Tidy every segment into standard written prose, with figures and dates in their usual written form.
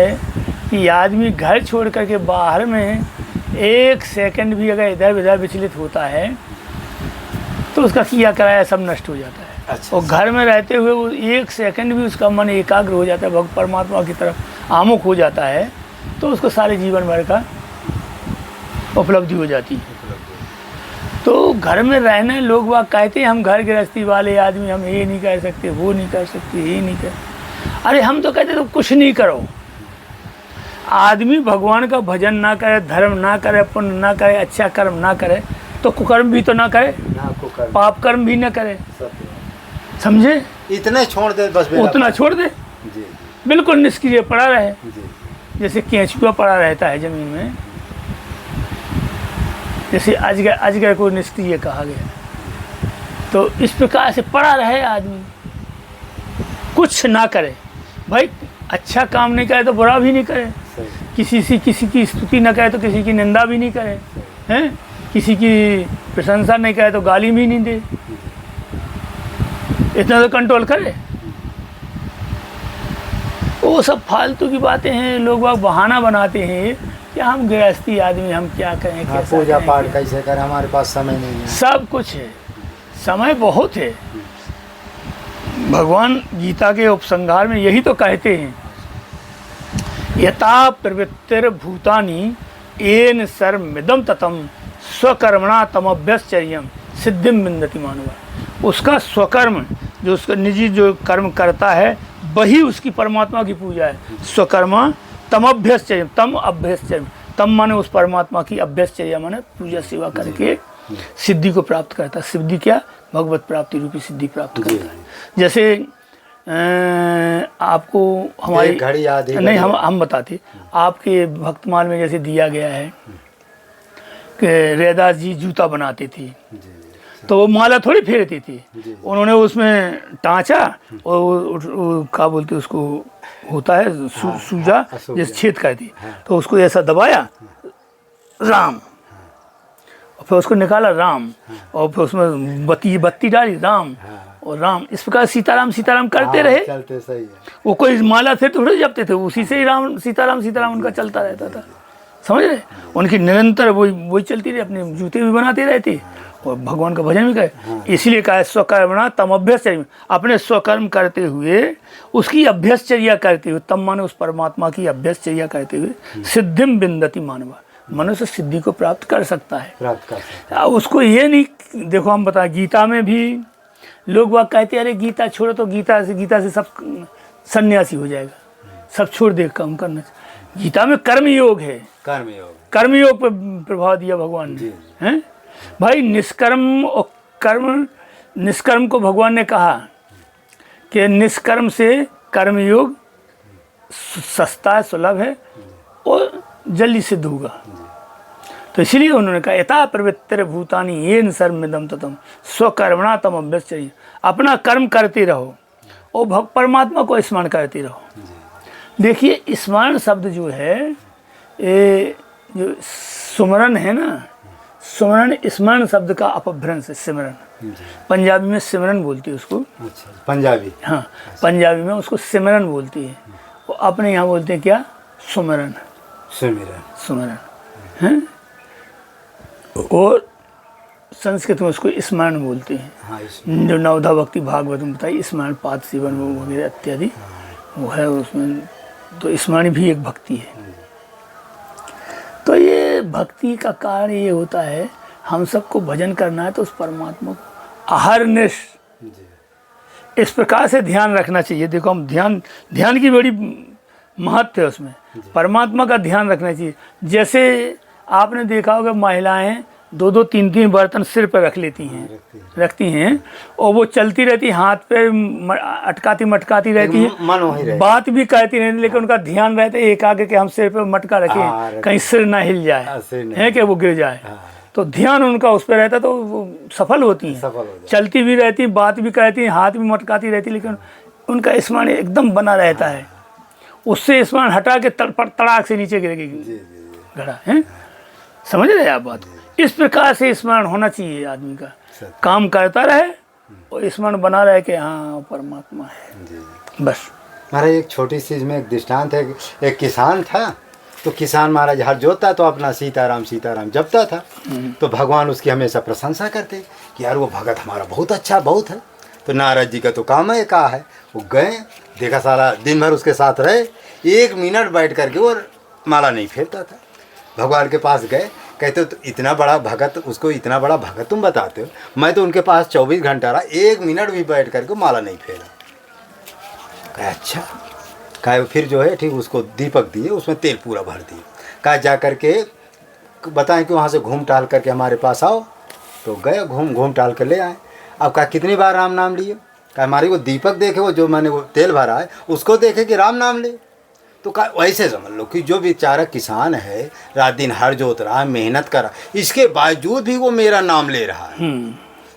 कि आदमी घर छोड़ करके बाहर में 1 सेकंड भी अगर इधर उधर विचलित होता है तो उसका किया कराया सब नष्ट हो जाता है। अच्छा, और घर में रहते हुए वो 1 सेकंड भी उसका मन एकाग्र हो जाता है, भक्त परमात्मा की तरफ आमुख हो जाता है, तो उसको सारे जीवन भर का उपलब्धि हो जाती है। तो घर में रहने लोग वह कहते हैं हम घर गृहस्थी वाले आदमी, हम ये नहीं कर सकते, वो नहीं कर सकते, ये नहीं कर। अरे हम तो कहते तो कुछ नहीं करो। आदमी भगवान का भजन ना करे, धर्म ना करे, पुण्य ना करे, अच्छा कर्म ना करे तो कुकर्म भी तो ना करे, पाप कर्म भी ना करे, समझे? इतने छोड़ दे, बस उतना छोड़ दे, बिल्कुल निष्क्रिय पड़ा रहे, जैसे केंचुआ पड़ा रहता है जमीन में, जैसे अजगर को निष्क्रिय कहा गया। तो इस प्रकार से पड़ा रहे आदमी, कुछ ना करे। भाई अच्छा काम नहीं करे तो बुरा भी नहीं करे, किसी की स्तुति ना करे तो किसी की निंदा भी नहीं करे, हैं? किसी की प्रशंसा नहीं करे तो गाली भी नहीं दे, इतना तो कंट्रोल करे। वो सब फालतू की बातें हैं, लोग बाग बहाना बनाते हैं कि हम गृहस्थी आदमी, हम क्या करें, कैसा पूजा पाठ कैसे करें, हमारे पास समय नहीं है। सब कुछ है, समय बहुत है। भगवान गीता के उपसंहार में यही तो कहते हैं, यथा प्रवृत्तिर भूतानि येन सर्वमिदं ततं स्वकर्मणा तमभ्यश्चर्यं सिद्धिं विन्दति मानव। उसका स्वकर्म, जो उसका निजी जो कर्म करता है, वही उसकी परमात्मा की पूजा है। स्वकर्मा तमभ्यश्चर्यं, तम अभ्यश्चर्यं, तम माने उस परमात्मा की, अभ्यश्चर्या माने पूजा सेवा करके सिद्धि को प्राप्त करता है। सिद्धि क्या? भगवत प्राप्ति रूपी सिद्धि प्राप्त करता है। जैसे आपको हमारी घड़ी याद है, नहीं हम बताते, आपके भक्तमाल में जैसे दिया गया है कि रैदास जी जूता बनाते थे, तो वो माला थोड़ी फेरती थी, उन्होंने उसमें टाँचा और क्या बोलते उसको होता है सूजा, जैसे छेद करती, तो उसको ऐसा दबाया राम, और फिर उसको निकाला राम, और फिर उसमें बत्ती डाली राम और राम, इस प्रकार सीताराम सीताराम करते रहे। चलते सही है। वो कोई माला थे थोड़े जपते थे, उसी से ही राम सीताराम सीताराम उनका चलता रहता था, समझ रहे? उनकी निरंतर वही चलती रही, अपने जूते भी बनाते रहते और भगवान का भजन भी करे। इसलिए कहा स्वकर्मणा तम अभ्यश्चर्या, अपने स्वकर्म करते हुए उसकी अभ्यश्चर्या करते हुए, तम माने उस परमात्मा की अभ्यश्चर्या करते हुए सिद्धिम विन्दति मानव, मनुष्य सिद्धि को प्राप्त कर सकता है। उसको ये नहीं, देखो हम बताएं, गीता में भी लोग वह कहते हैं अरे गीता छोड़ो तो गीता से सब सन्यासी हो जाएगा, सब छोड़ दे, काम करना। गीता में कर्म योग है, कर्म योग पर प्रभाव दिया भगवान ने, हैं? भाई निष्कर्म और कर्म, निष्कर्म को भगवान ने कहा कि निष्कर्म से कर्म योग सस्ता है, सुलभ है और जल्दी सिद्ध होगा। तो इसलिए उन्होंने कहा यथा प्रवृत्तिर भूतानि येन सर्वमिदं ततं स्वकर्मणा तम अभ्यश्चर्यं, अपना कर्म करते रहो और परमात्मा को स्मरण करते रहो। देखिए स्मरण शब्द जो है, ये जो सुमरन है ना, सुमरन स्मरण शब्द का अपभ्रंश है, सिमरन। पंजाबी में सिमरन बोलती है उसको। अच्छा, पंजाबी? हाँ, पंजाबी में उसको सिमरन बोलती है, वो अपने यहाँ बोलते हैं क्या? सुमरन, सुमरन हैं, और संस्कृत में उसको स्मरण बोलते हैं। हाँ, जो नवधा भक्ति भागवत में बताई, स्मरण पाद सेवन वगैरह इत्यादि वो है उसमें, तो स्मरण भी एक भक्ति है। तो ये भक्ति का कारण ये होता है, हम सबको भजन करना है तो उस परमात्मा को अहरनिश इस प्रकार से ध्यान रखना चाहिए। देखो हम ध्यान की बड़ी महत्व है उसमें, परमात्मा का ध्यान रखना चाहिए। जैसे आपने देखा होगा महिलाएं 2-2, 3-3 बर्तन सिर पर रखती हैं और वो चलती रहती, हाथ पे अटकाती मटकाती रहती है, बात भी कहती रहती, लेकिन उनका ध्यान रहता है एकाग्र के हम सिर पे मटका रखें, कहीं सिर ना हिल जाए, है कि वो गिर जाए। तो ध्यान उनका उस पर रहता है, तो वो सफल होती हैं, चलती भी रहती, बात भी कहती, हाथ भी मटकाती रहती, लेकिन उनका स्मरण एकदम बना रहता है। उससे स्मरण हटा के तड़ाक से नीचे गिरेगी घड़ा, है? समझ रहे आप बात? इस प्रकार से स्मरण होना चाहिए आदमी का, काम करता रहे और स्मरण बना रहे कि हाँ परमात्मा है, बस। महाराज एक छोटी चीज़ में एक दृष्टांत है। एक किसान था, तो किसान महाराज हर जोतता तो अपना सीताराम सीताराम जपता था। तो भगवान उसकी हमेशा प्रशंसा करते कि यार वो भगत हमारा बहुत अच्छा बहुत है। तो नारद जी का तो काम है कहा है, वो गए, देखा सारा दिन भर उसके साथ रहे, 1 मिनट बैठ करके वो माला नहीं फेरता था। भगवान के पास गए, कहते तो इतना बड़ा भगत, उसको इतना बड़ा भगत तुम बताते हो, मैं तो उनके पास 24 घंटा रहा, 1 मिनट भी बैठ करके माला नहीं फेरा। कहा अच्छा, कहा फिर जो है ठीक उसको दीपक दिए, उसमें तेल पूरा भर दिए, कहा जा करके बताएं कि वहाँ से घूम टहल करके हमारे पास आओ। तो गए, घूम टहल कर ले आए। अब कहा कितनी बार राम नाम लिए? कहा हमारी वो दीपक देखे, वो जो मैंने वो तेल भरा है उसको देखे कि राम नाम ले। तो कहा वैसे समझ लो कि जो बेचारा किसान है, रात दिन हर जोत रहा, मेहनत कर रहा, इसके बावजूद भी वो मेरा नाम ले रहा है।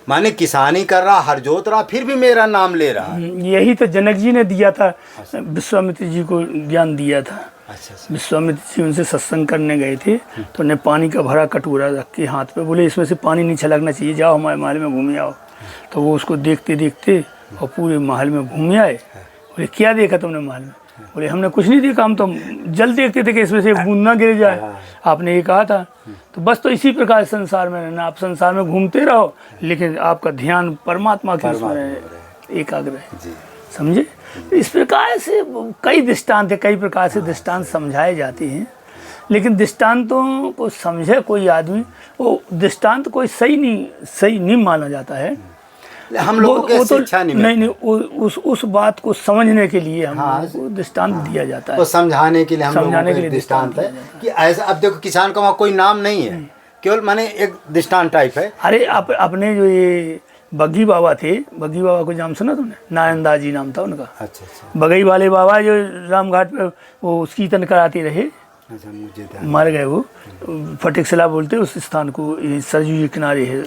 माने किसानी कर रहा, हर जोत रहा, फिर भी मेरा नाम ले रहा है। यही तो जनक जी ने दिया था, विश्वामित्र जी को ज्ञान दिया था। अच्छा। विश्वामित्र जी उनसे सत्संग करने गए थे, तो उन्हें पानी का भरा कटोरा रख के हाथ पे बोले इसमें से पानी नहीं छलकना चाहिए, जाओ हमारे महल में घूम आओ। तो वो उसको देखते देखते और पूरे महल में घूम आए। बोले क्या देखा तुमने महल में? बोले हमने कुछ नहीं देखा, हम तो जल देखते थे कि इसमें से बूंद ना गिर जाए, आपने ये कहा था। तो बस तो इसी प्रकार संसार में रहना, आप संसार में घूमते रहो लेकिन आपका ध्यान परमात्मा के उसमें रहे, एकाग्र है, समझे। इस प्रकार से कई दृष्टांत है, कई प्रकार से दृष्टांत समझाए जाते हैं, लेकिन दृष्टांतों को समझे कोई आदमी, वो दृष्टांत कोई सही नहीं माना जाता है। हम लोगों को शिक्षा नहीं उस बात को समझने के लिए हम को दृष्टांत दिया जाता है, तो समझाने के लिए हम लोगों को दृष्टांत है कि ऐसा। अब देखो किसान का वहाँ कोई नाम नहीं है, केवल माने एक दृष्टांत टाइप है। अरे अपने जो ये बग्गी बाबा थे, बग्गी बाबा को नाम सुना तुमने? नारायण जी नाम था उनका। अच्छा। बगई वाले बाबा जो रामघाट पे वो कीर्तन कराते रहे, अच्छा, मुझे मर गए वो। फटिकशिला बोलते उस स्थान को, सरजू के किनारे है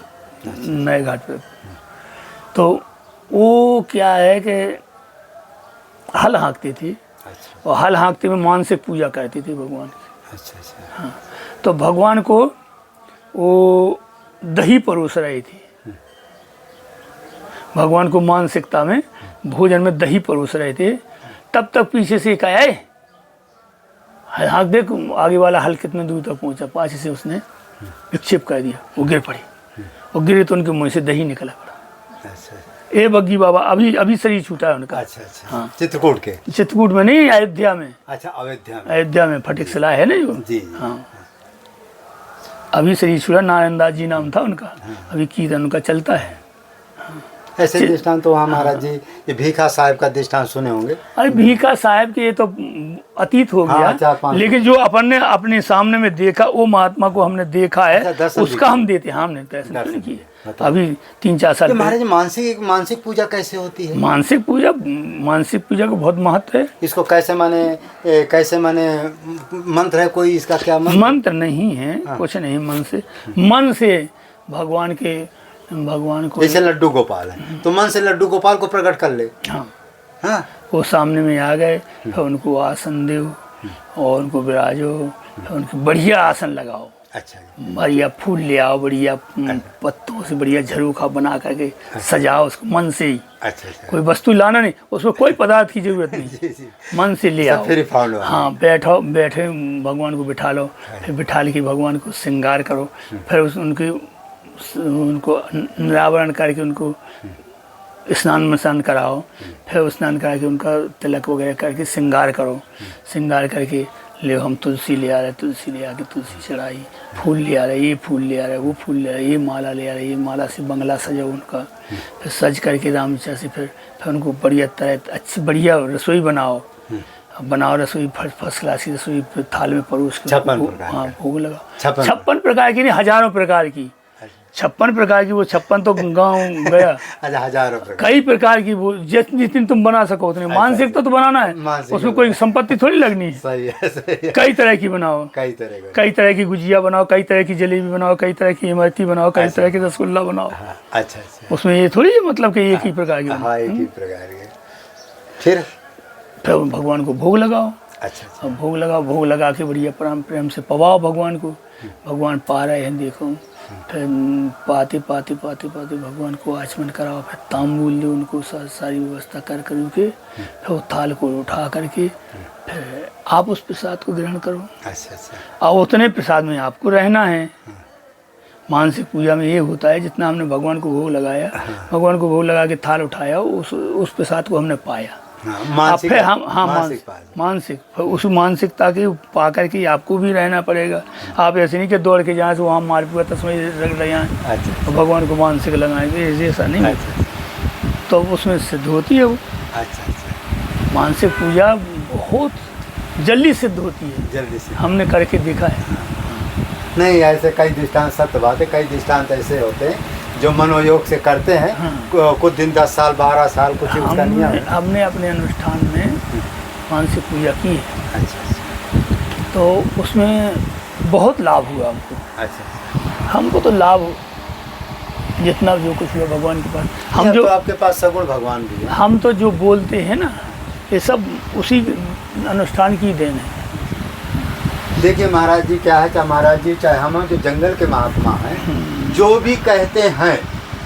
नए घाट पे। तो वो क्या है कि हल हाँकते थे। अच्छा। और हल हाँकते में मानसिक पूजा करते थे भगवान की। अच्छा। हाँ, तो भगवान को वो दही परोस रहे थे, भगवान को मानसिकता में भोजन में दही परोस रहे थे। तब तक पीछे से कहा है हाँ देख आगे वाला हल कितने दूर तक पहुंचा, पाछे से उसने विक्षेप कर दिया, वो गिर पड़ी। और गिरे तो उनके मुंह से दही निकला पड़ा। ए बग्गी बाबा अभी शरीर छूटा है उनका। अच्छा। हाँ, चित्रकूट में नहीं, अयोध्या में। अच्छा, अयोध्या में फटिकशिला है ना जो। जी। हाँ, अभी शरीर छूटा, नारायण जी नाम था उनका। अभी कीर्तन उनका चलता है। ऐसे दृष्टांत तो वहाँ महाराज जी ये भीखा साहब का दृष्टांत सुने होंगे। अरे भीखा साहब के ये तो अतीत हो गया। हाँ, लेकिन जो अपन ने अपने सामने में देखा, वो महात्मा को हमने देखा है। अच्छा, उसका हम देते हैं, हमने दर्शन नहीं किए। अभी 3-4 साल महाराज मानसिक पूजा कैसे होती है? मानसिक पूजा को बहुत महत्व है। इसको कैसे माने मंत्र है कोई इसका? क्या मंत्र नहीं है। हाँ। कुछ नहीं, मन से भगवान को, जैसे लड्डू गोपाल है तो मन से लड्डू गोपाल को प्रकट कर ले। हाँ। हाँ, वो सामने में आ गए, फिर उनको आसन दो और उनको विराजो, फिर उनको बढ़िया आसन लगाओ। अच्छा। बढ़िया फूल ले आओ, बढ़िया पत्तों से बढ़िया झरोखा बना करके सजाओ उसको मन से ही। अच्छा। कोई वस्तु लाना नहीं, उसमें कोई पदार्थ की जरूरत नहीं। मन से ले आओ। हाँ, बैठे भगवान को बिठा लो, फिर बिठा के भगवान को श्रृंगार करो, फिर उनको निरावरण करके उनको स्नान कराओ, फिर स्नान करके उनका तिलक वगैरह करके श्रृंगार करो। श्रृंगार करके ले हम तुलसी ले आ रहे, तुलसी ले आके तुलसी चढ़ाई, फूल ले आ रहे, ये फूल ले आ रहे, वो फूल ले आ रहे, ये माला ले आ रहे, ये माला से बंगला सजाओ उनका। फिर सज करके रामचा से फिर उनको बढ़िया तरह अच्छी बढ़िया रसोई बनाओ रसोई, फर्स्ट क्लास की रसोई, थाल में परोस के। हाँ, भोग लगाओ। 56 प्रकार की नहीं, हजारों प्रकार की। 56 प्रकार की, वो 56 तो गाँव गया। अच्छा, हजारों कई प्रकार की, वो जितनी तुम बना सको उतनी। मानसिक तो बनाना है, उसमें कोई संपत्ति थोड़ी लगनी है। सही है। कई तरह की बनाओ, कई तरह की गुजिया बनाओ, कई तरह की जलेबी बनाओ, कई तरह की इमरती बनाओ, कई तरह की रसगुल्ला बनाओ। अच्छा। उसमें ये थोड़ी मतलब कि एक ही प्रकार की। हाँ, एक ही प्रकार के। फिर भगवान को भोग लगाओ। अच्छा। भोग लगा के बढ़िया प्रेम से पवाओ भगवान को। भगवान पा रहे हैं, देखो फिर पाते पाते पाते पाते भगवान को आचमन कराओ, फिर तांबूल दो उनको, सारी व्यवस्था कर के फिर वो थाल को उठा करके फिर आप उस प्रसाद को ग्रहण करो। अच्छा अच्छा। और उतने प्रसाद में आपको रहना है। मानसिक पूजा में ये होता है, जितना हमने भगवान को भोग लगाया, भगवान को भोग लगा के थाल उठाया, उस प्रसाद को हमने पाया। मानसिक, फिर हम मानसिक उस मानसिकता के पा करके आपको भी रहना पड़ेगा। आप ऐसे नहीं कि दौड़ के जहाँ से वहाँ मार पिया तस्में रख ले जाएँ अच्छा। भगवान को मानसिक लगाएंगे, ऐसा नहीं अच्छा। तो उसमें सिद्ध होती है वो। अच्छा अच्छा। मानसिक पूजा बहुत जल्दी सिद्ध होती है, जल्दी से हमने करके देखा है। नहीं, ऐसे कई दृष्टांत, सत्य बात है, कई दृष्टांत ऐसे होते हैं जो मनोयोग से करते हैं। कुछ दिन 10 साल 12 साल कुछ उसका नियम है। हमने अपने अनुष्ठान में मानसिक पूजा की है। अच्छा। तो उसमें बहुत लाभ हुआ हमको। अच्छा। हमको तो लाभ जितना जो कुछ हुआ भगवान के पास, हम जो तो आपके पास सगुण भगवान भी है। हम तो जो बोलते हैं ना, ये सब उसी अनुष्ठान की देन है। देखिए महाराज जी क्या है, चाहे महाराज जी चाहे हम जो जंगल के महात्मा हैं, जो भी कहते हैं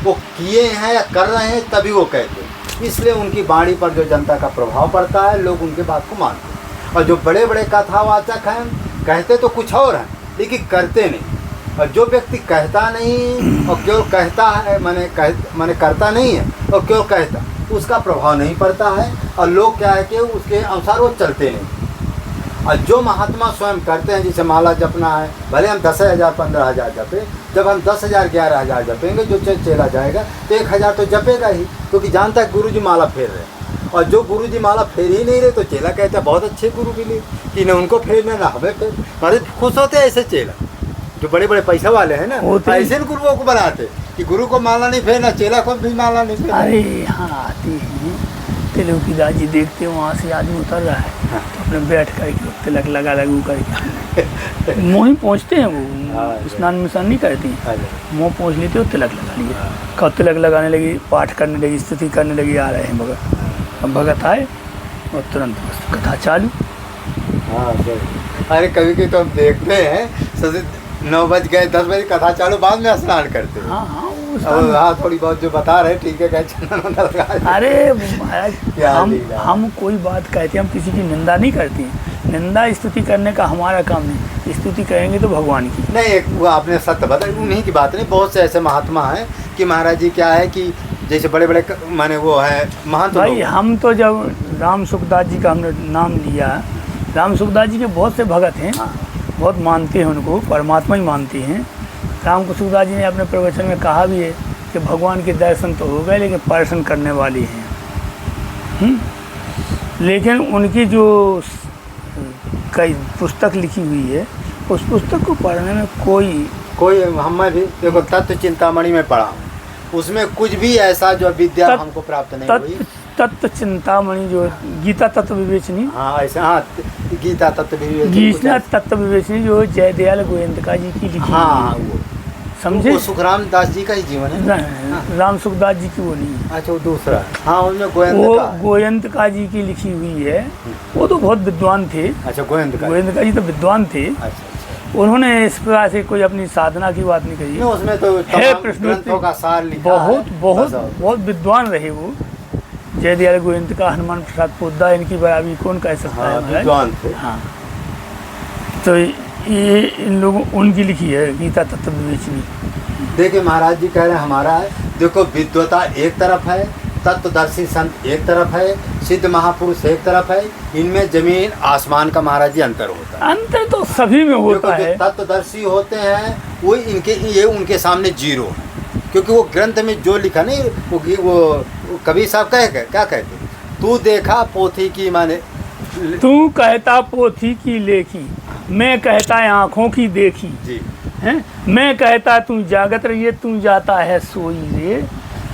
वो किए हैं या कर रहे हैं तभी वो कहते हैं। इसलिए उनकी वाणी पर जो जनता का प्रभाव पड़ता है, लोग उनके बात को मानते हैं। और जो बड़े बड़े कथावाचक हैं, कहते तो कुछ और हैं लेकिन करते नहीं। और जो व्यक्ति कहता नहीं और केवल कहता है, माने करता नहीं है और केवल कहता, उसका प्रभाव नहीं पड़ता है और लोग क्या है कि उसके अनुसार वो चलते नहीं। और जो महात्मा स्वयं करते हैं, जैसे माला जपना है, भले हम 10,000 15,000 जपे, जब हम 10,000 11,000 जपेंगे, जो चला जाएगा तो 1,000 तो जपेगा ही, क्योंकि जानता है गुरु जी माला फेर रहे। और जो गुरु जी माला फेर ही नहीं रहे तो चेला कहता है बहुत अच्छे गुरु मिले कि न उनको फेरना ना हमें फेर। मतलब खुश होते हैं ऐसे चेला, जो बड़े बड़े पैसा वाले हैं ना, ऐसे गुरुओं को बनाते कि गुरु को माला नहीं फेरना, चेला को भी माला नहीं फेरना। अरे यहाँ आते हैं तिलक जी, देखते हैं वहाँ से आदमी उतर रहा है, तो अपने बैठ करके तिलक लगा लगू करके मुँह ही पहुँचते हैं। वो स्नान मिसान नहीं करती, मुँह पहुँच लेते हो, तिलक लगा लिए, कब तिलक लगाने लगी, पाठ करने लगी, स्तुति करने लगी, आ रहे हैं भगत। अब भगत आए और तुरंत बस कथा चालू। हाँ सर। अरे कभी कभी तो हम देखते हैं 9 बज गए 10 बजे कथा चालू, बाद में स्नान करते हैं। हाँ हाँ, हाँ थोड़ी बहुत जो बता रहे ठीक है। अरे हम कोई बात कहते हैं, हम किसी की निंदा नहीं करते हैं। निंदा स्तुति करने का हमारा काम नहीं, स्तुति करेंगे तो भगवान की। नहीं, एक वो आपने सत्य बताया, उन्हीं की बात नहीं, बहुत से ऐसे महात्मा हैं कि महाराज जी क्या है कि जैसे बड़े बड़े माने वो है महंत भाई। हम तो जब राम सुखदास जी का हमने नाम लिया, राम सुखदास जी के बहुत से भगत हैं, बहुत मानते हैं उनको, परमात्मा ही मानते हैं। राम को सुखदास जी ने अपने प्रवचन में कहा भी है कि भगवान के दर्शन तो हो गए लेकिन दर्शन करने वाले हैं। लेकिन उनकी जो कई पुस्तक लिखी हुई है, उस पुस्तक को पढ़ने में कोई हमें भी देखो तत्व चिंतामणि में पढ़ा, उसमें कुछ भी ऐसा जो विद्या हमको प्राप्त नहीं हुई। तत्व चिंतामणि जो गीता तत्व विवेचनी, हाँ ऐसा, हाँ गीता तत्व विवेचनी, गीता तत्व विवेचनी जो जयदयाल गोयंतका जी की लिखी। हाँ वो समझे, वो सुखराम दास जी का ही जीवन है। राम सुखदास जी की वो नहीं है। अच्छा वो दूसरा, हाँ उनमें गोयंतका जी की लिखी हुई है। वो तो बहुत विद्वान थे। अच्छा गोयंतका जी तो विद्वान थे। अच्छा। उन्होंने इस प्रकार से कोई अपनी साधना की बात नहीं कही, उसमें तो है प्रश्नोत्तरी का सार लिखा है। बहुत विद्वान रहे वो। जयदयाल गोयंतका, हनुमान प्रसाद पोद्दार, इनकी बराबरी कौन कह सकता है। विद्वान थे। हाँ, तो ये इन लोगों उनकी लिखी है गीता तत्व विवेचनी। देखिए महाराज जी कह रहे हैं हमारा है, देखो विद्वता एक तरफ है, तत्वदर्शी संत एक तरफ है, सिद्ध महापुरुष एक तरफ है, इनमें जमीन आसमान का महाराज जी अंतर होता है। अंतर तो सभी में होता है। तत्वदर्शी होते हैं वो ये उनके सामने जीरो है, क्योंकि वो ग्रंथ में जो लिखा नहीं, वो कबीर साहब क्या कहते, तू देखा पोथी की, माने तू कहता पोथी की लेखी, मैं कहता आँखों की देखी जी हैं। मैं कहता तू जागत रहिए, तू जाता है सोई रे,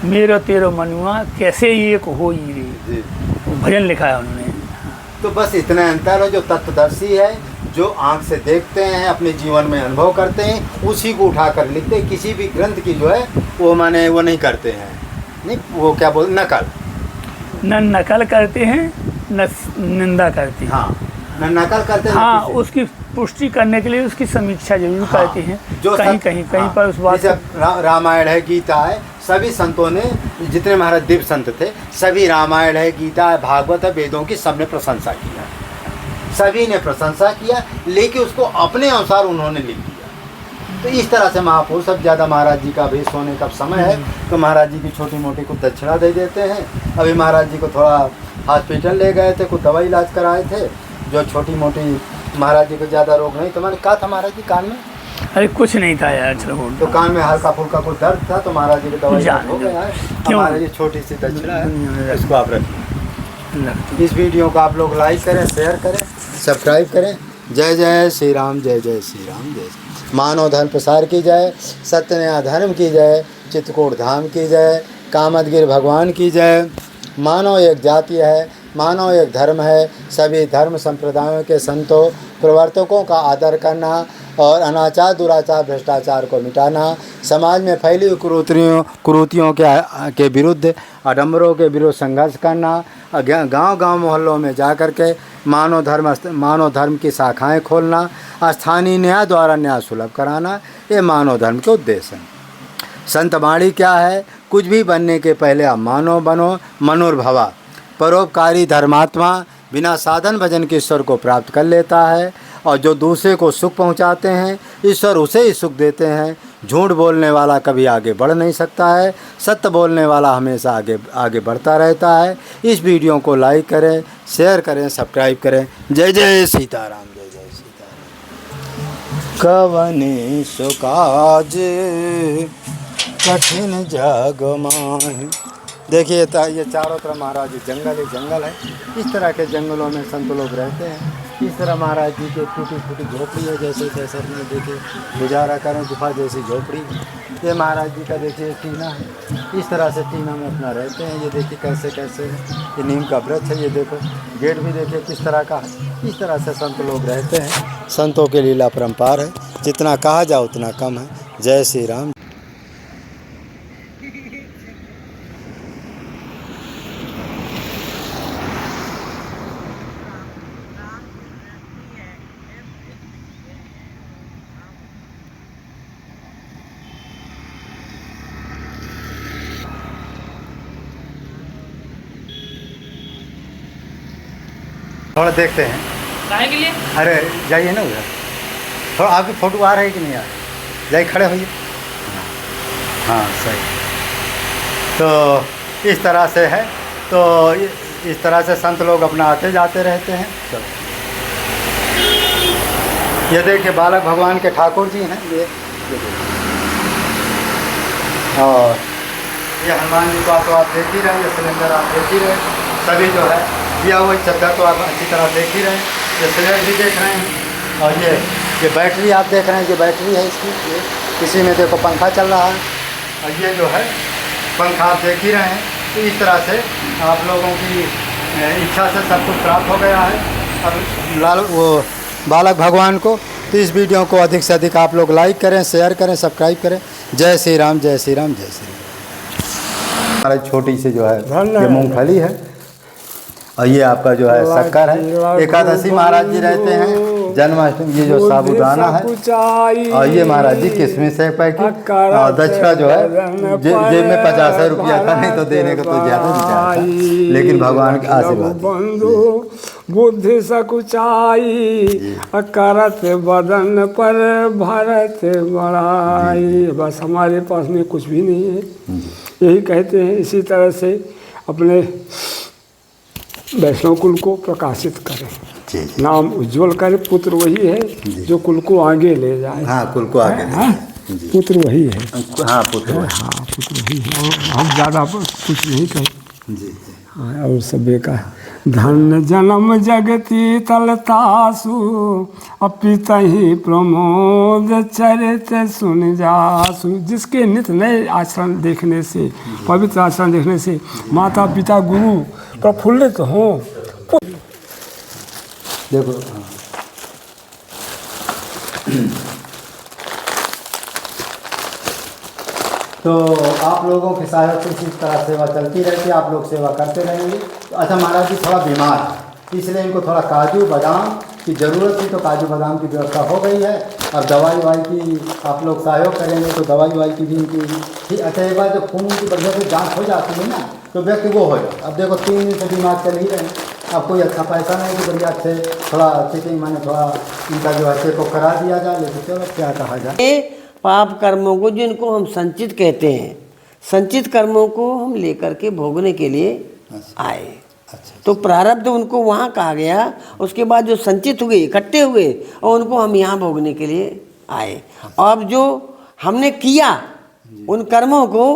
मेरो तेरो मनुआ कैसे एक होई रे। जी भजन लिखा है उन्होंने। तो बस इतना अंतर है, जो तत्वदर्शी है, जो आँख से देखते हैं, अपने जीवन में अनुभव करते हैं, उसी को उठाकर लिखते हैं। किसी भी ग्रंथ की जो है वो माने वो नहीं करते हैं, नहीं वो क्या बोलते, नकल न नकल करते हैं न निंदा करते हैं। हाँ न नकल करते न हाँ, किसी। उसकी पुष्टि करने के लिए उसकी समीक्षा जरूर हाँ, करते हैं, जो कहीं सत- कहीं कहीं हाँ, पर उस बात जैसे रामायण है, गीता है, सभी संतों ने, जितने महाराज दिव्य संत थे, सभी रामायण है, गीता है, भागवत है, वेदों की सबने प्रशंसा किया, सभी ने प्रशंसा किया, लेकिन उसको अपने अनुसार उन्होंने लिख दिया। तो इस तरह से महापुरुष, अब ज़्यादा महाराज जी का भेष होने का समय है, तो महाराज जी की छोटी मोटी कुछ दक्षिणा दे देते हैं। अभी महाराज जी को थोड़ा हॉस्पिटल ले गए थे, कुछ दवा इलाज कराए थे, जो छोटी मोटी, महाराज जी को ज़्यादा रोग नहीं। तो मैंने कहा था महाराज जी कान में, अरे कुछ नहीं था यार, चलो तो कान में हल्का फुल्का कुछ दर्द था, तो महाराज जी की दवाई जाने हो दो। गया है। क्यों? हमारे ये छोटी सी दक्षिणा है, इसको आप रखिए। लगती इस वीडियो को आप लोग लाइक करें, शेयर करें, सब्सक्राइब करें। जय जय श्री राम, जय जय श्री राम, जय जय। मानव धर्म प्रसार की जय, सत्य न्याय धर्म की जय, चित्रकूट धाम की जय, कामदगिरि भगवान की जय। मानव एक जाति है, मानव एक धर्म है। सभी धर्म संप्रदायों के संतों प्रवर्तकों का आदर करना और अनाचार, दुराचार, भ्रष्टाचार को मिटाना, समाज में फैली कुरीतियों के विरुद्ध, आडंबरों के विरुद्ध संघर्ष करना, गांव-गांव मोहल्लों में जाकर के मानव धर्म की शाखाएं खोलना, स्थानीय न्याय द्वारा न्याय सुलभ कराना, ये मानव धर्म के उद्देश्य हैं। संत वाणी क्या है? कुछ भी बनने के पहले आप मानव बनो, मनुर्भवा। परोपकारी धर्मात्मा बिना साधन भजन के ईश्वर को प्राप्त कर लेता है, और जो दूसरे को सुख पहुंचाते हैं, ईश्वर उसे ही सुख देते हैं। झूठ बोलने वाला कभी आगे बढ़ नहीं सकता है, सत्य बोलने वाला हमेशा आगे बढ़ता रहता है। इस वीडियो को लाइक करें, शेयर करें, सब्सक्राइब करें। जय जय सीताराम, जय जय सीताराम। कवने सुकाज कठिन जग माहि। देखिए ये चारों तरफ महाराज जी जंगल ही जंगल है। इस तरह के जंगलों में संत लोग रहते हैं। इस तरह महाराज जी की टूटी फूटी झोपड़ी है, जैसे तैसे अपने देखिए गुजारा करें, गुफा जैसी झोपड़ी। ये महाराज जी का देखिए टीना है, इस तरह से टीना में अपना रहते हैं। ये देखिए कैसे कैसे है, ये नीम का वृक्ष है, ये देखो गेट भी देखिए किस तरह का है। इस तरह से संत लोग रहते हैं। संतों के लीला परम्पार है, जितना कहा जाए उतना कम है। जय श्री राम। थोड़ा देखते हैं, काहे के लिए? अरे जाइए ना उधर, थोड़ा आपकी फ़ोटो आ रही है कि नहीं आ रही? जाइए खड़े होइए। हाँ सही। तो इस तरह से है, तो इस तरह से संत लोग अपना आते जाते रहते हैं। चलो ये देखिए बालक भगवान के ठाकुर जी हैं ये देखिए। और ये हनुमान जी को आप देख ही रहे, ये सिलेंडर आप देख ही रहे, सभी जो है दिया हुआ चद्दर तो आप अच्छी तरह देख ही रहे हैं। ये सिलेंडर भी देख रहे हैं, और ये बैटरी आप देख रहे हैं, ये बैटरी है इसकी। ये इसी में देखो पंखा चल रहा है, और ये जो है पंखा आप देख ही रहे हैं। तो इस तरह से आप लोगों की इच्छा से सब कुछ प्राप्त हो गया है अब वो बालक भगवान को। तो इस वीडियो को अधिक से अधिक आप लोग लाइक करें, शेयर करें, सब्सक्राइब करें। जय श्री राम, जय श्री राम, जय श्री राम। हमारी छोटी सी जो है ये मूंगफली है, और ये आपका जो है शक्कर है। एकादशी महाराज जी रहते हैं, जन्माष्टमी ये जो साबुदाना है, और ये महाराज जी किशमिश है पैकेट। और दक्षिणा जो है जेब में 50 रुपया था, नहीं तो देने का तो ज़्यादा विचार था, लेकिन भगवान के आशीर्वाद। बुद्धि सकुचाई करत बदन पर भरत बड़ाई। बस हमारे पास में कुछ भी नहीं है, यही कहते हैं। इसी तरह से अपने वैष्णव कुल को प्रकाशित करें, नाम उज्जवल करे। पुत्र वही है जो कुल को आगे ले जाए। हाँ, कुल को आगे हाँ, पुत्र वही है। हाँ, पुत्र वही है। और हम ज़्यादा कुछ नहीं कहें जी। हाँ, और सभ्य का धन जन्म जगती तलतासु अपितहि प्रमोद चरित सुन जासु। जिसके नित्य नए आचरण देखने से, पवित्र आचरण देखने से माता पिता गुरु प्रफुल्लित हों। देखो तो आप लोगों के सहयोग से इसी तरह सेवा चलती रहती है, आप लोग सेवा करते रहेंगे। तो अच्छा महाराज जी थोड़ा बीमार है, इसलिए इनको थोड़ा काजू बादाम कि ज़रूरत थी तो काजू बादाम की व्यवस्था हो गई है। अब दवाई वाई की आप लोग सहयोग करेंगे तो दवाई वाई की भी इनकी ठीक। अच्छा एक बार जब खून की बढ़िया से जाँच हो जाती है ना तो व्यक्ति वो हो जाए। अब देखो 3 दिन से बीमार चल ही रहे हैं, अब कोई अच्छा पैसा नहीं कि बढ़िया से थोड़ा चेकिंग माने थोड़ा इनका जो है चेकअप करा दिया जाए। लेकिन चलो क्या कहा जाए, ये पाप कर्मों को जिनको हम संचित कहते हैं, संचित कर्मों को हम लेकर के भोगने के लिए आए। अच्छा तो प्रारब्ध उनको वहाँ कहा गया, उसके बाद जो संचित हुए इकट्ठे हुए और उनको हम यहाँ भोगने के लिए आए। अब जो हमने किया उन कर्मों को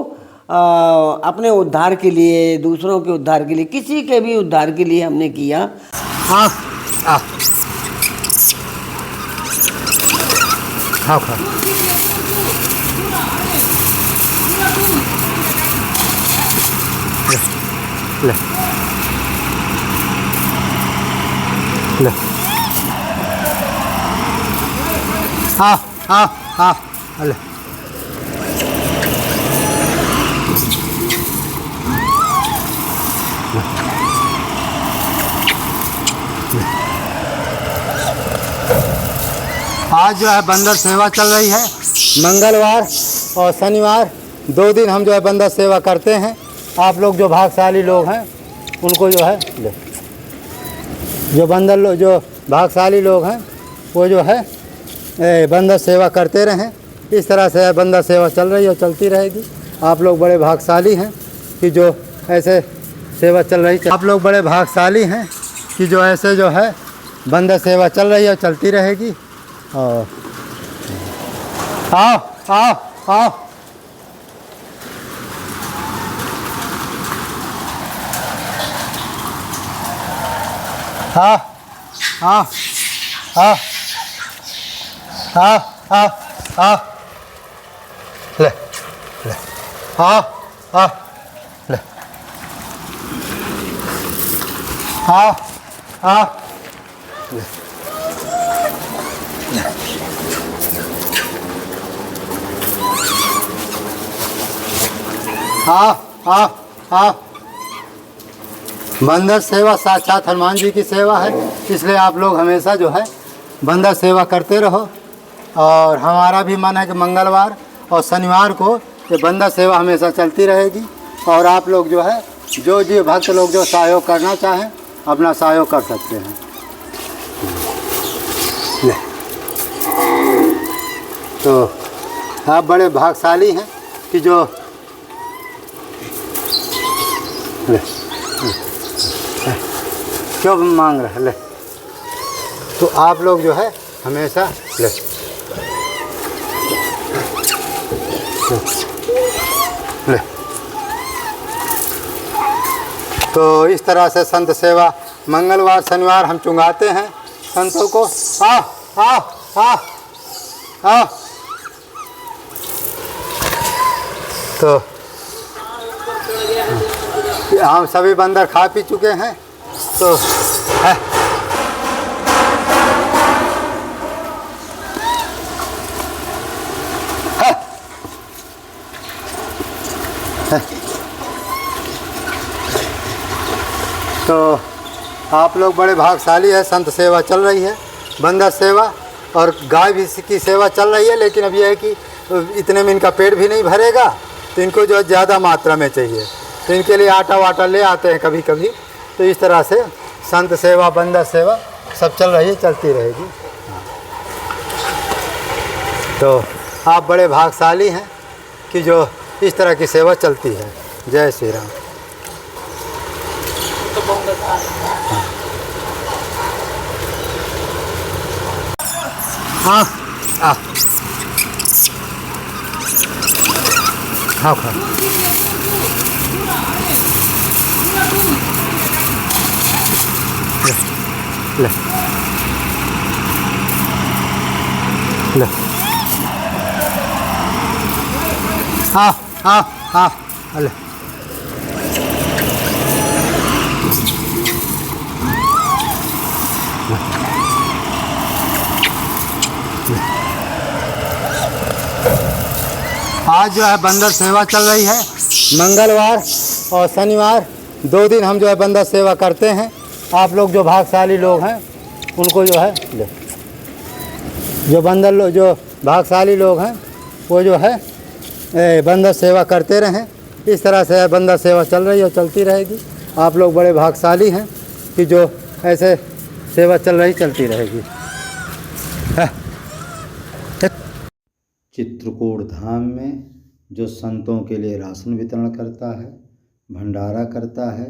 अपने उद्धार के लिए, दूसरों के उद्धार के लिए, किसी के भी उद्धार के लिए हमने किया। हाँ खाओ खाओ ले ले हाँ हाँ हाँ ले आज जो है बंदर सेवा चल रही है। मंगलवार और शनिवार 2 दिन हम जो है बंदर सेवा करते हैं। आप लोग जो भागशाली लोग हैं उनको जो है जो बंदर लोग जो भागशाली लोग हैं वो जो है बंदर सेवा करते रहें। इस तरह से बंदर सेवा चल रही है और चलती रहेगी। आप लोग बड़े भागशाली हैं कि जो ऐसे सेवा चल रही है। आप लोग बड़े भागशाली हैं कि जो ऐसे जो है बंदर सेवा चल रही है और चलती रहेगी। और आओ आओ आओ हाँ हाँ हाँ हाँ हाँ हाँ ले ले हाँ हाँ ले हाँ हाँ ले हाँ हाँ हाँ बंदर सेवा साक्षात हनुमान जी की सेवा है, इसलिए आप लोग हमेशा जो है बंदर सेवा करते रहो। और हमारा भी मन है कि मंगलवार और शनिवार को ये बंदर सेवा हमेशा चलती रहेगी। और आप लोग जो है जो भक्त लोग जो सहयोग करना चाहें अपना सहयोग कर सकते हैं। तो आप बड़े भाग्यशाली हैं कि जो ले क्यों मांग रहे ले। तो आप लोग जो है हमेशा ले ले। तो इस तरह से संत सेवा मंगलवार शनिवार हम चुंगाते हैं संतों को। आ आ आ आ तो हम सभी बंदर खा पी चुके हैं। तो है तो आप लोग बड़े भाग्यशाली है। संत सेवा चल रही है, बंदर सेवा और गाय भी की सेवा चल रही है। लेकिन अब यह है कि इतने में इनका पेट भी नहीं भरेगा, तो इनको जो है ज़्यादा मात्रा में चाहिए, तो इनके लिए आटा वाटा ले आते हैं कभी कभी। तो इस तरह से संत सेवा बंदर सेवा सब चल रही है, चलती रहेगी। तो आप बड़े भाग्यशाली हैं कि जो इस तरह की सेवा चलती है। जय श्री राम। हाँ हाँ खाओ खाओ ले ले हाँ हाँ हाँ ले आज जो है बंदर सेवा चल रही है। मंगलवार और शनिवार 2 दिन हम जो है बंदर सेवा करते हैं। आप लोग जो भाग्यशाली लोग हैं उनको जो है ले, जो बंदर लोग, जो भागशाली लोग हैं, वो जो है बंदर सेवा करते रहें। इस तरह से बंदर सेवा चल रही है और चलती रहेगी। आप लोग बड़े भागशाली हैं कि जो ऐसे सेवा चल रही, चलती रहेगी। चित्रकूट धाम में जो संतों के लिए राशन वितरण करता है, भंडारा करता है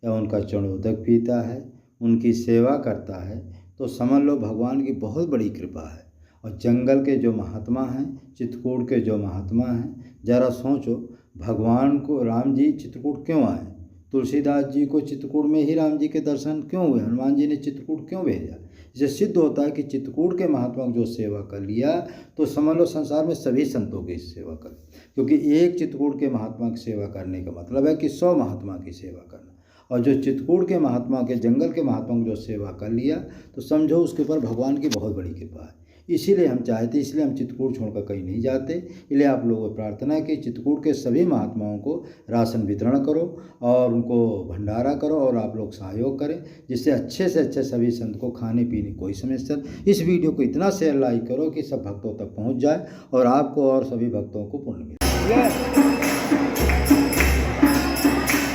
या उनका चरणोदक पीता है, उनकी सेवा करता है, तो समझ लो भगवान की बहुत बड़ी कृपा है। और जंगल के जो महात्मा हैं, चित्रकूट के जो महात्मा हैं, ज़रा सोचो भगवान को, राम जी चित्रकूट क्यों आए? तुलसीदास जी को चित्रकूट में ही राम जी के दर्शन क्यों हुए? हनुमान जी ने चित्रकूट क्यों भेजा? इससे सिद्ध होता है कि चित्रकूट के महात्मा को जो सेवा कर लिया तो समझ लो संसार में सभी संतों की सेवा कर, क्योंकि एक चित्रकूट के महात्मा की सेवा करने का मतलब है कि 100 महात्मा की सेवा करना। और जो चित्रकूट के महात्मा के, जंगल के महात्मा को जो सेवा कर लिया तो समझो उसके ऊपर भगवान की बहुत बड़ी कृपा है। इसीलिए हम चाहते, इसलिए हम चित्रकूट छोड़कर कहीं नहीं जाते। इसलिए आप लोगों को प्रार्थना है कि चित्रकूट के सभी महात्माओं को राशन वितरण करो और उनको भंडारा करो और आप लोग सहयोग करें, जिससे अच्छे से अच्छे सभी संत को खाने पीने कोई समस्या। इस वीडियो को इतना शेयर लाइक करो कि सब भक्तों तक पहुंच जाए और आपको और सभी भक्तों को पुण्य मिले।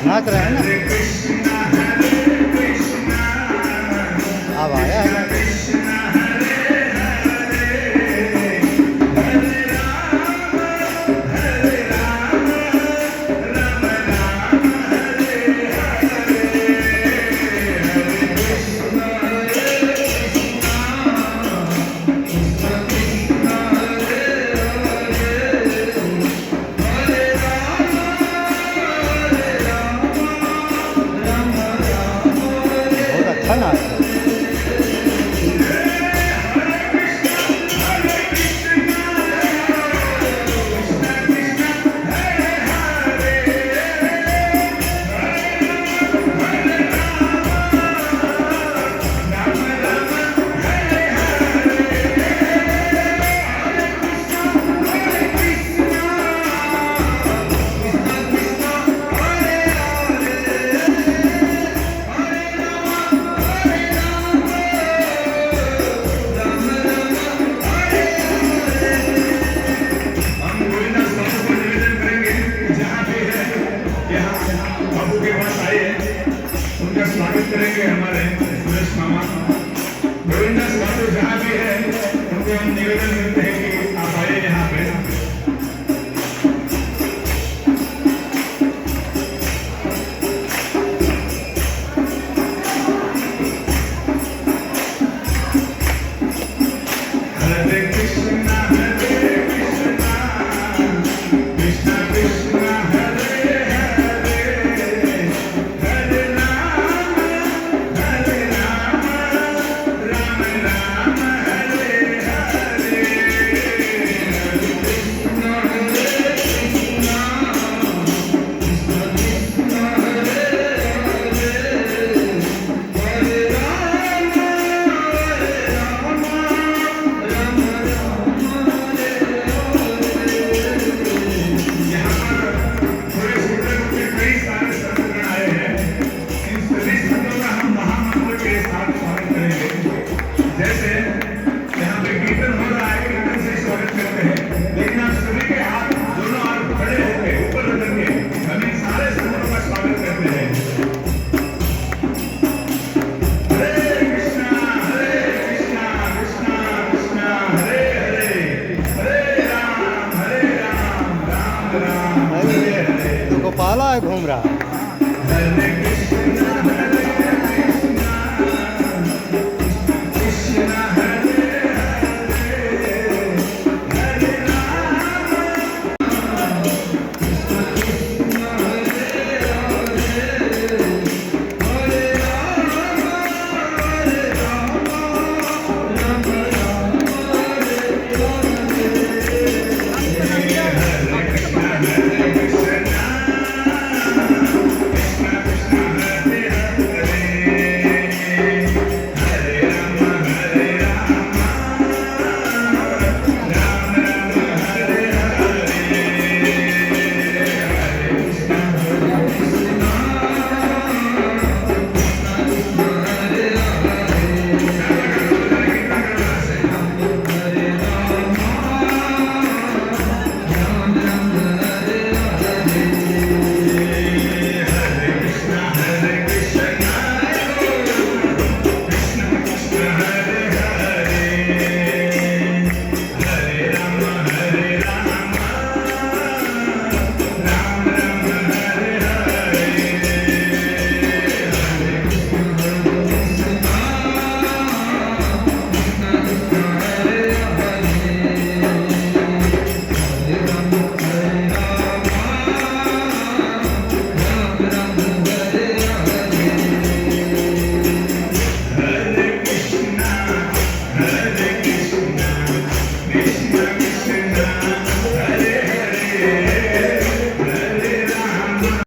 नाच रहे हैं ना, अब आया है। करेंगे हमारे सुरेश मामा गोविंदा स्वामी जहाँ भी है उनको हम निवेदन करते हैं कि आप आइए यहाँ पे। हरे कृष्णा कृष्णा कृष्णा हरे हरे हरे राम राम राम हरे हरे कृष्णा कृष्णा कृष्णा कृष्णा हरे हरे हरे राम गोपाला है घूम रहा।